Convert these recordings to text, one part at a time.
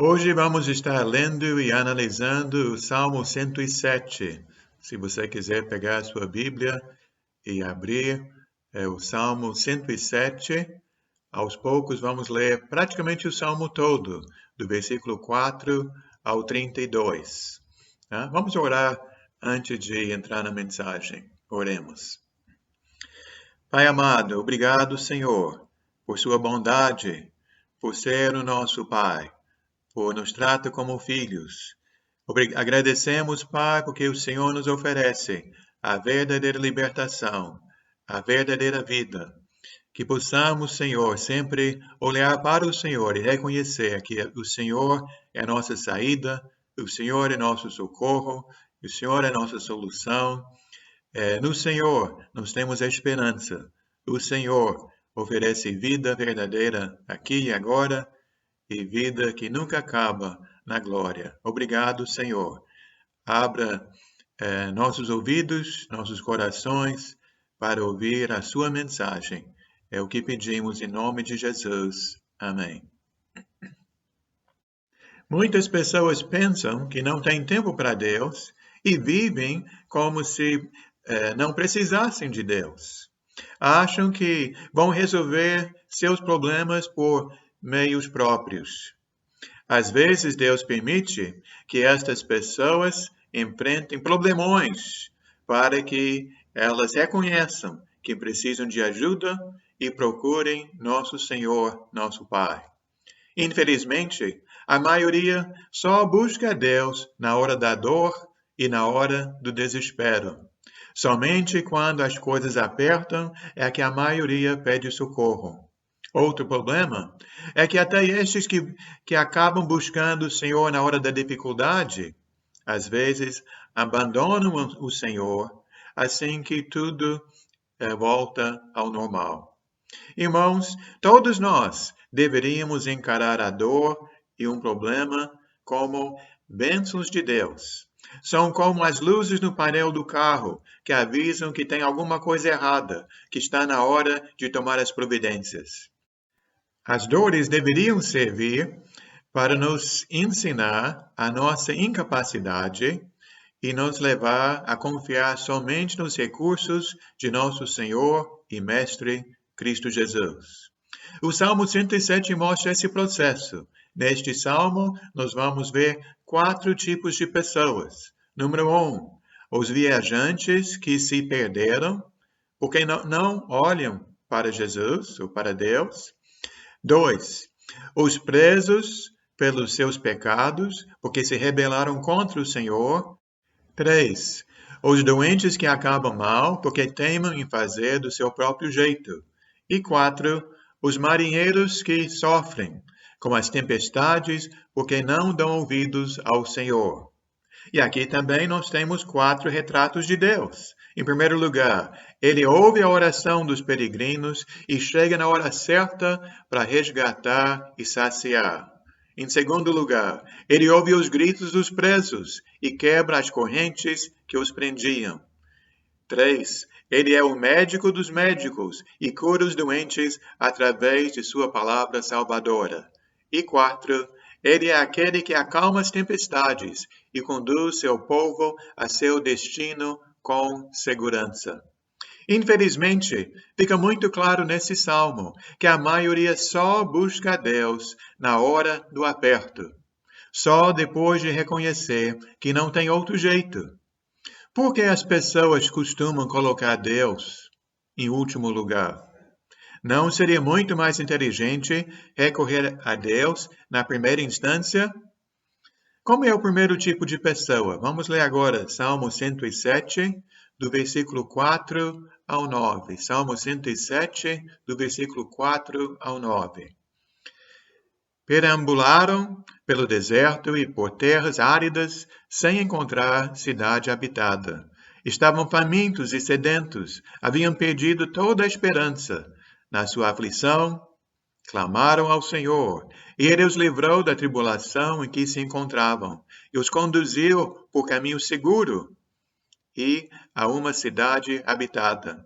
Hoje vamos estar lendo e analisando o Salmo 107. Se você quiser pegar a sua Bíblia e abrir o Salmo 107, aos poucos vamos ler praticamente o Salmo todo, do versículo 4 ao 32. Vamos orar antes de entrar na mensagem. Oremos. Pai amado, obrigado, Senhor, por sua bondade, por ser o nosso Pai, por nos tratar como filhos. Agradecemos, Pai, porque o Senhor nos oferece a verdadeira libertação, a verdadeira vida. Que possamos, Senhor, sempre olhar para o Senhor e reconhecer que o Senhor é a nossa saída, o Senhor é nosso socorro, o Senhor é nossa solução. No Senhor nós temos esperança. O Senhor oferece vida verdadeira aqui e agora e vida que nunca acaba na glória. Obrigado, Senhor. Abra nossos ouvidos, nossos corações para ouvir a sua mensagem. É o que pedimos em nome de Jesus. Amém. Muitas pessoas pensam que não têm tempo para Deus e vivem como se não precisassem de Deus. Acham que vão resolver seus problemas por meios próprios. Às vezes, Deus permite que estas pessoas enfrentem problemões para que elas reconheçam que precisam de ajuda e procurem nosso Senhor, nosso Pai. Infelizmente, a maioria só busca a Deus na hora da dor e na hora do desespero. Somente quando as coisas apertam é que a maioria pede socorro. Outro problema é que até estes que acabam buscando o Senhor na hora da dificuldade, às vezes abandonam o Senhor assim que tudo volta ao normal. Irmãos, todos nós deveríamos encarar a dor e um problema como bênçãos de Deus. São como as luzes no painel do carro que avisam que tem alguma coisa errada, que está na hora de tomar as providências. As dores deveriam servir para nos ensinar a nossa incapacidade e nos levar a confiar somente nos recursos de nosso Senhor e Mestre Cristo Jesus. O Salmo 107 mostra esse processo. Neste salmo, nós vamos ver 4 tipos de pessoas. Número 1, os viajantes que se perderam porque não olham para Jesus ou para Deus. 2, os presos pelos seus pecados, porque se rebelaram contra o Senhor. 3, os doentes que acabam mal, porque teimam em fazer do seu próprio jeito. E 4, os marinheiros que sofrem com as tempestades, porque não dão ouvidos ao Senhor. E aqui também nós temos 4 retratos de Deus. Em primeiro lugar, ele ouve a oração dos peregrinos e chega na hora certa para resgatar e saciar. Em segundo lugar, ele ouve os gritos dos presos e quebra as correntes que os prendiam. 3, ele é o médico dos médicos e cura os doentes através de sua palavra salvadora. E 4, ele é aquele que acalma as tempestades e conduz seu povo a seu destino com segurança. Infelizmente, fica muito claro nesse salmo que a maioria só busca a Deus na hora do aperto, só depois de reconhecer que não tem outro jeito. Por que as pessoas costumam colocar Deus em último lugar? Não seria muito mais inteligente recorrer a Deus na primeira instância? Como é o primeiro tipo de pessoa? Vamos ler agora Salmo 107, do versículo 4 ao 9. Salmo 107, do versículo 4 ao 9. Perambularam pelo deserto e por terras áridas, sem encontrar cidade habitada. Estavam famintos e sedentos, haviam perdido toda a esperança. Na sua aflição, clamaram ao Senhor, e Ele os livrou da tribulação em que se encontravam, e os conduziu por caminho seguro e a uma cidade habitada.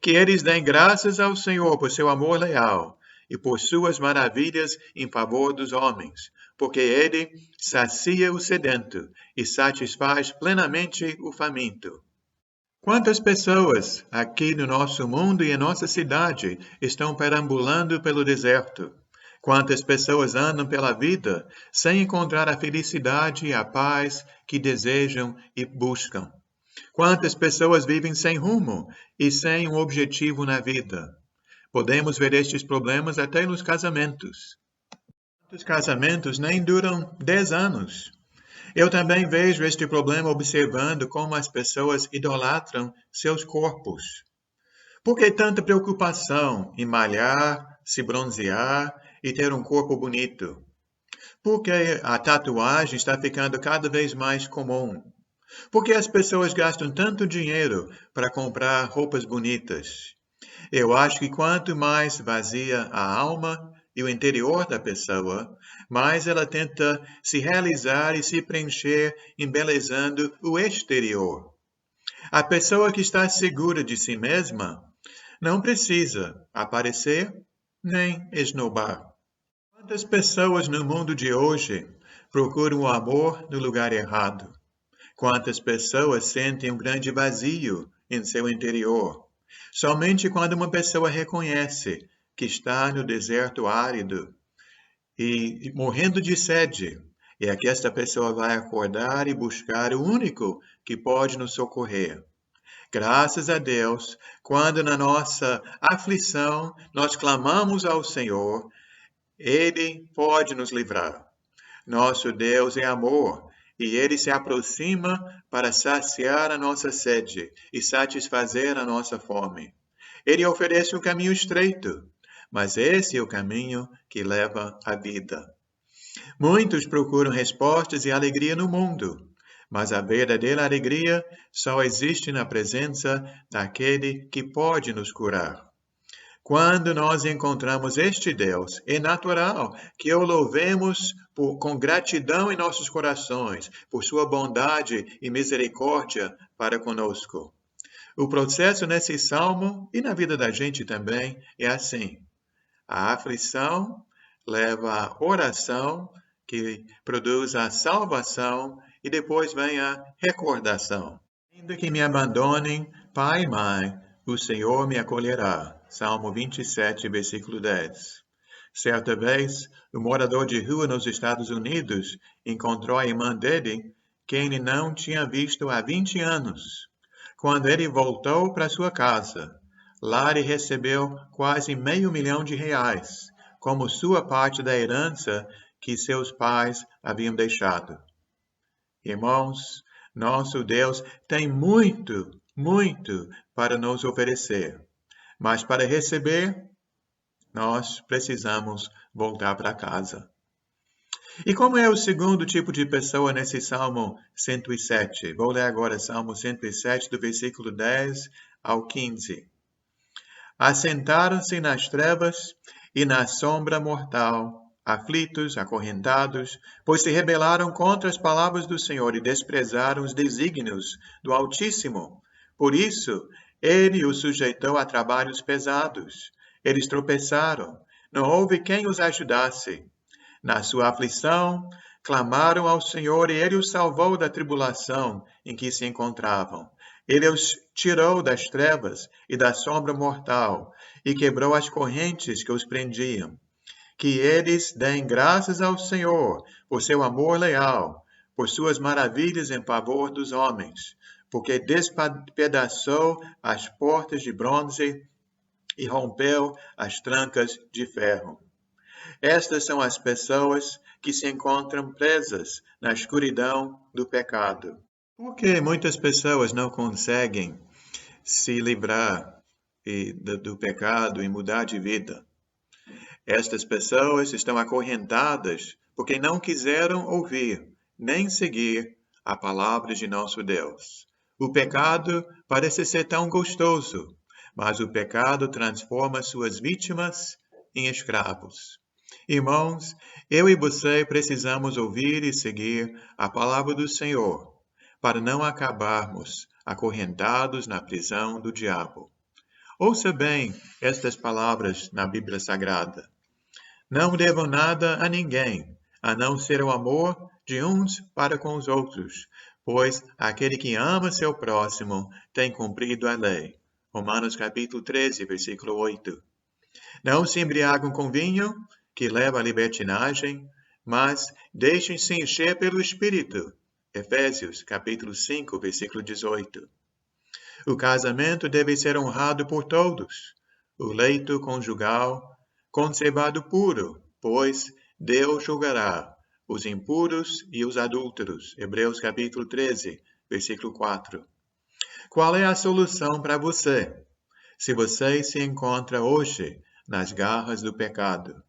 Que eles deem graças ao Senhor por seu amor leal, e por suas maravilhas em favor dos homens, porque ele sacia o sedento e satisfaz plenamente o faminto. Quantas pessoas aqui no nosso mundo e em nossa cidade estão perambulando pelo deserto? Quantas pessoas andam pela vida sem encontrar a felicidade e a paz que desejam e buscam? Quantas pessoas vivem sem rumo e sem um objetivo na vida? Podemos ver estes problemas até nos casamentos. Muitos casamentos nem duram 10 anos. Eu também vejo este problema observando como as pessoas idolatram seus corpos. Por que tanta preocupação em malhar, se bronzear e ter um corpo bonito? Porque a tatuagem está ficando cada vez mais comum. Por que as pessoas gastam tanto dinheiro para comprar roupas bonitas? Eu acho que quanto mais vazia a alma e o interior da pessoa, mais ela tenta se realizar e se preencher embelezando o exterior. A pessoa que está segura de si mesma não precisa aparecer nem esnobar. Quantas pessoas no mundo de hoje procuram o amor no lugar errado? Quantas pessoas sentem um grande vazio em seu interior? Somente quando uma pessoa reconhece que está no deserto árido e morrendo de sede, é que esta pessoa vai acordar e buscar o único que pode nos socorrer. Graças a Deus, quando na nossa aflição nós clamamos ao Senhor, Ele pode nos livrar. Nosso Deus é amor e Ele se aproxima para saciar a nossa sede e satisfazer a nossa fome. Ele oferece um caminho estreito, mas esse é o caminho que leva à vida. Muitos procuram respostas e alegria no mundo, mas a verdadeira alegria só existe na presença daquele que pode nos curar. Quando nós encontramos este Deus, é natural que o louvemos com gratidão em nossos corações, por sua bondade e misericórdia para conosco. O processo nesse salmo, e na vida da gente também, é assim. A aflição leva à oração, que produz a salvação, e depois vem a recordação. Ainda que me abandonem pai e mãe, o Senhor me acolherá. Salmo 27, versículo 10. Certa vez, um morador de rua nos Estados Unidos encontrou a irmã dele, que ele não tinha visto há 20 anos. Quando ele voltou para sua casa, lá ele recebeu quase R$500 mil, como sua parte da herança que seus pais haviam deixado. Irmãos, nosso Deus tem muito, muito para nos oferecer. Mas para receber, nós precisamos voltar para casa. E como é o segundo tipo de pessoa nesse Salmo 107? Vou ler agora Salmo 107, do versículo 10 ao 15. Assentaram-se nas trevas e na sombra mortal, aflitos, acorrentados, pois se rebelaram contra as palavras do Senhor e desprezaram os desígnios do Altíssimo. Por isso, ele os sujeitou a trabalhos pesados. Eles tropeçaram, não houve quem os ajudasse. Na sua aflição, clamaram ao Senhor e ele os salvou da tribulação em que se encontravam. Ele os tirou das trevas e da sombra mortal e quebrou as correntes que os prendiam. Que eles deem graças ao Senhor por seu amor leal, por suas maravilhas em favor dos homens, porque despedaçou as portas de bronze e rompeu as trancas de ferro. Estas são as pessoas que se encontram presas na escuridão do pecado. Por que muitas pessoas não conseguem se livrar do pecado e mudar de vida? Estas pessoas estão acorrentadas porque não quiseram ouvir nem seguir a palavra de nosso Deus. O pecado parece ser tão gostoso, mas o pecado transforma suas vítimas em escravos. Irmãos, eu e você precisamos ouvir e seguir a palavra do Senhor para não acabarmos acorrentados na prisão do diabo. Ouça bem estas palavras na Bíblia Sagrada. Não devam nada a ninguém, a não ser o amor de uns para com os outros, pois aquele que ama seu próximo tem cumprido a lei. Romanos capítulo 13, versículo 8. Não se embriagam com vinho, que leva à libertinagem, mas deixem-se encher pelo Espírito. Efésios capítulo 5, versículo 18. O casamento deve ser honrado por todos. O leito conjugal conservado puro, pois Deus julgará os impuros e os adúlteros. Hebreus capítulo 13, versículo 4. Qual é a solução para você, se você se encontra hoje nas garras do pecado?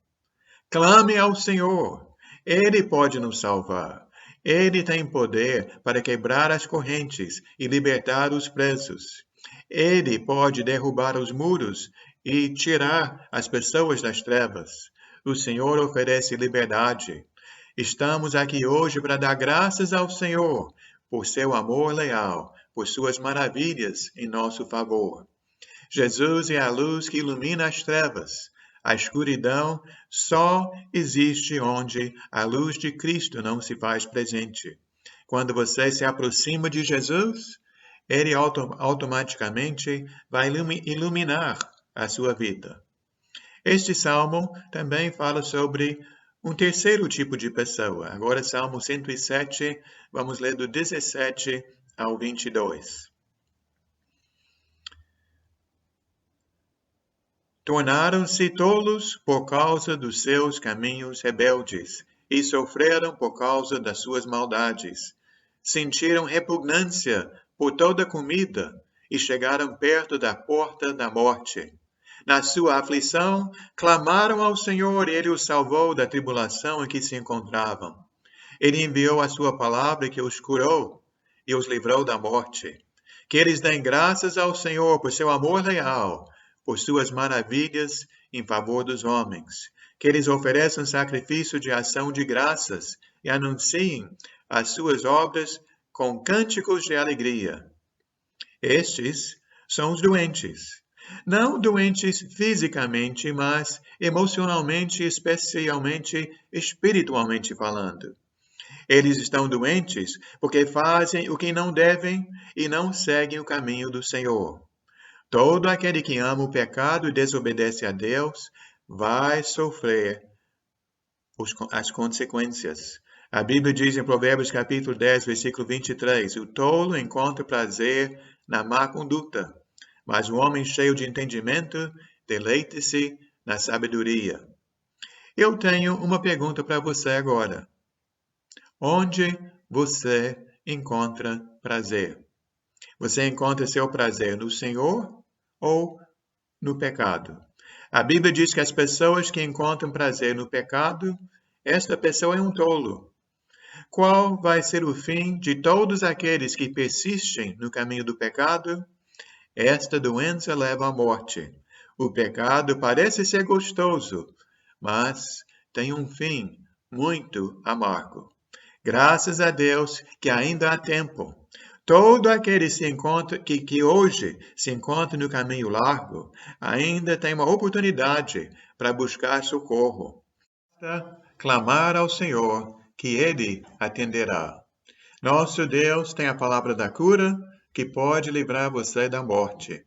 Clame ao Senhor. Ele pode nos salvar. Ele tem poder para quebrar as correntes e libertar os presos. Ele pode derrubar os muros e tirar as pessoas das trevas. O Senhor oferece liberdade. Estamos aqui hoje para dar graças ao Senhor por seu amor leal, por suas maravilhas em nosso favor. Jesus é a luz que ilumina as trevas. A escuridão só existe onde a luz de Cristo não se faz presente. Quando você se aproxima de Jesus, ele automaticamente vai iluminar a sua vida. Este salmo também fala sobre um terceiro tipo de pessoa. Agora, Salmo 107, vamos ler do 17 ao 22. Tornaram-se tolos por causa dos seus caminhos rebeldes e sofreram por causa das suas maldades. Sentiram repugnância por toda comida e chegaram perto da porta da morte. Na sua aflição, clamaram ao Senhor e Ele os salvou da tribulação em que se encontravam. Ele enviou a sua palavra que os curou e os livrou da morte. Que eles deem graças ao Senhor por seu amor leal, por suas maravilhas em favor dos homens. Que eles ofereçam sacrifício de ação de graças e anunciem as suas obras com cânticos de alegria. Estes são os doentes. Não doentes fisicamente, mas emocionalmente, especialmente espiritualmente falando. Eles estão doentes porque fazem o que não devem e não seguem o caminho do Senhor. Todo aquele que ama o pecado e desobedece a Deus vai sofrer as consequências. A Bíblia diz em Provérbios capítulo 10, versículo 23, o tolo encontra prazer na má conduta, mas o homem cheio de entendimento deleita-se na sabedoria. Eu tenho uma pergunta para você agora. Onde você encontra prazer? Você encontra seu prazer no Senhor ou no pecado? A Bíblia diz que as pessoas que encontram prazer no pecado, esta pessoa é um tolo. Qual vai ser o fim de todos aqueles que persistem no caminho do pecado? Esta doença leva à morte. O pecado parece ser gostoso, mas tem um fim muito amargo. Graças a Deus que ainda há tempo. Todo aquele que hoje se encontra no caminho largo ainda tem uma oportunidade para buscar socorro. Basta clamar ao Senhor que Ele atenderá. Nosso Deus tem a palavra da cura que pode livrar você da morte.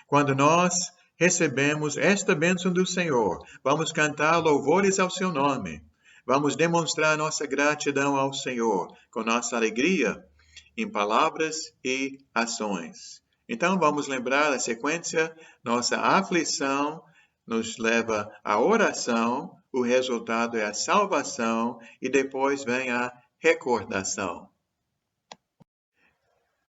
Quando nós recebemos esta bênção do Senhor, vamos cantar louvores ao seu nome. Vamos demonstrar nossa gratidão ao Senhor com nossa alegria em palavras e ações. Então vamos lembrar a sequência, nossa aflição nos leva à oração, o resultado é a salvação e depois vem a recordação.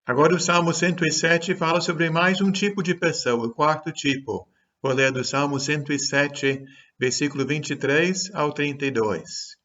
Agora o Salmo 107 fala sobre mais um tipo de pessoa, o quarto tipo. Vou ler do Salmo 107, versículo 23 ao 32.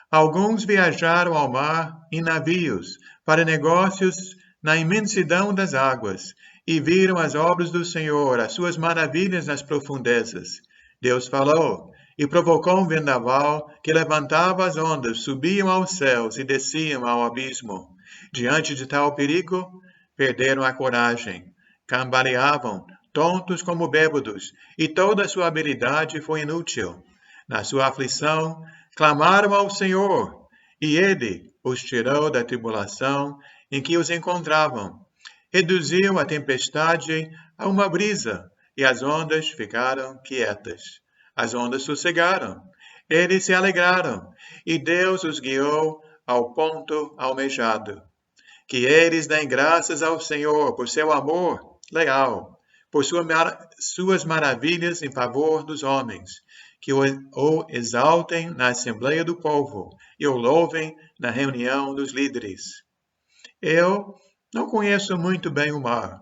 Alguns viajaram ao mar em navios para negócios na imensidão das águas e viram as obras do Senhor, as suas maravilhas nas profundezas. Deus falou e provocou um vendaval que levantava as ondas, subiam aos céus e desciam ao abismo. Diante de tal perigo, perderam a coragem, cambaleavam, tontos como bêbados, e toda a sua habilidade foi inútil. Na sua aflição, clamaram ao Senhor, e Ele os tirou da tribulação em que os encontravam. Reduziu a tempestade a uma brisa, e as ondas ficaram quietas. As ondas sossegaram. Eles se alegraram, e Deus os guiou ao ponto almejado. Que eles deem graças ao Senhor por seu amor leal, por suas maravilhas em favor dos homens, que o exaltem na assembleia do povo e o louvem na reunião dos líderes. Eu não conheço muito bem o mar.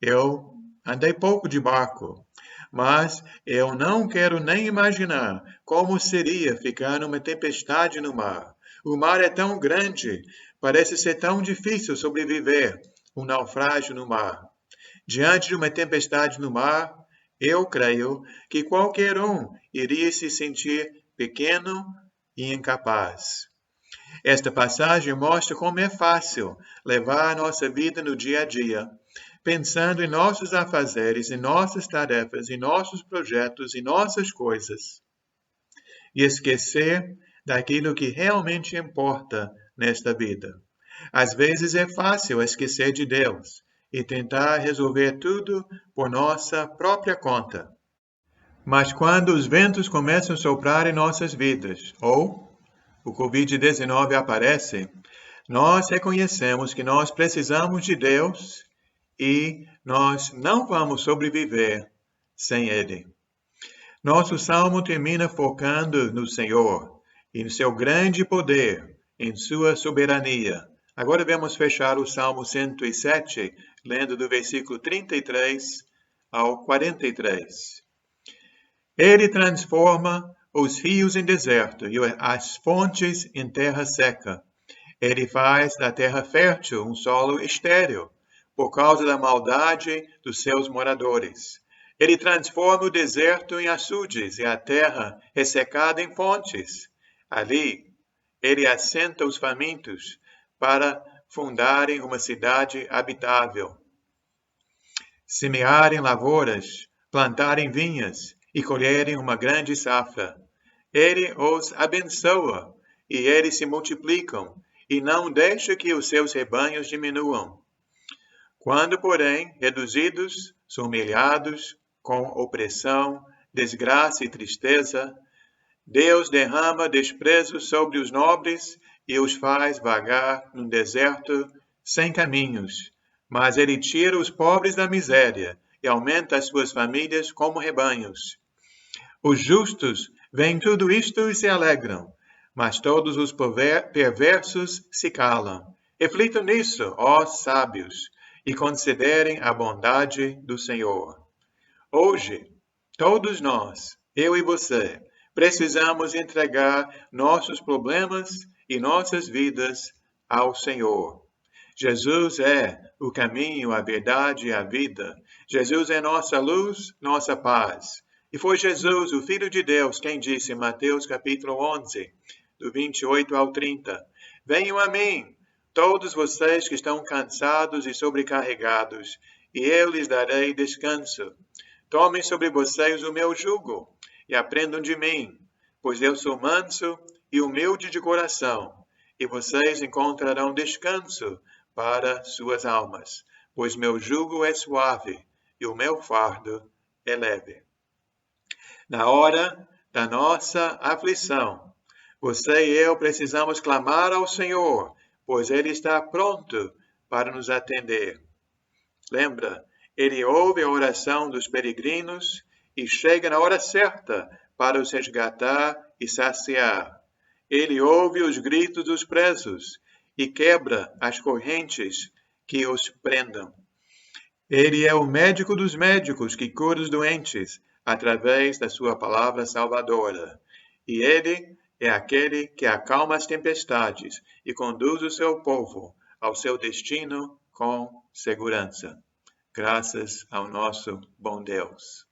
Eu andei pouco de barco, mas eu não quero nem imaginar como seria ficar numa tempestade no mar. O mar é tão grande, parece ser tão difícil sobreviver um naufrágio no mar. Diante de uma tempestade no mar, eu creio que qualquer um iria se sentir pequeno e incapaz. Esta passagem mostra como é fácil levar a nossa vida no dia a dia, pensando em nossos afazeres, em nossas tarefas, em nossos projetos, em nossas coisas, e esquecer daquilo que realmente importa nesta vida. Às vezes é fácil esquecer de Deus e tentar resolver tudo por nossa própria conta. Mas quando os ventos começam a soprar em nossas vidas, ou o Covid-19 aparece, nós reconhecemos que nós precisamos de Deus e nós não vamos sobreviver sem Ele. Nosso salmo termina focando no Senhor e no seu grande poder, em sua soberania. Agora vamos fechar o Salmo 107, lendo do versículo 33 ao 43. Ele transforma os rios em deserto e as fontes em terra seca. Ele faz da terra fértil um solo estéril, por causa da maldade dos seus moradores. Ele transforma o deserto em açudes e a terra ressecada em fontes. Ali, ele assenta os famintos para fundarem uma cidade habitável, semearem lavouras, plantarem vinhas e colherem uma grande safra. Ele os abençoa e eles se multiplicam e não deixa que os seus rebanhos diminuam. Quando, porém, reduzidos, são humilhados com opressão, desgraça e tristeza, Deus derrama desprezo sobre os nobres e os faz vagar num deserto sem caminhos. Mas ele tira os pobres da miséria e aumenta as suas famílias como rebanhos. Os justos veem tudo isto e se alegram, mas todos os perversos se calam. Reflitam nisso, ó sábios, e considerem a bondade do Senhor. Hoje, todos nós, eu e você, precisamos entregar nossos problemas e nossas vidas ao Senhor. Jesus é o caminho, a verdade e a vida. Jesus é nossa luz, nossa paz. E foi Jesus, o Filho de Deus, quem disse em Mateus capítulo 11, do 28 ao 30, venham a mim, todos vocês que estão cansados e sobrecarregados, e eu lhes darei descanso. Tomem sobre vocês o meu jugo e aprendam de mim, pois eu sou manso e humilde de coração, e vocês encontrarão descanso para suas almas, pois meu jugo é suave e o meu fardo é leve. Na hora da nossa aflição, você e eu precisamos clamar ao Senhor, pois Ele está pronto para nos atender. Lembra, Ele ouve a oração dos peregrinos e chega na hora certa para os resgatar e saciar. Ele ouve os gritos dos presos e quebra as correntes que os prendam. Ele é o médico dos médicos que cura os doentes através da sua palavra salvadora. E Ele é aquele que acalma as tempestades e conduz o seu povo ao seu destino com segurança. Graças ao nosso bom Deus.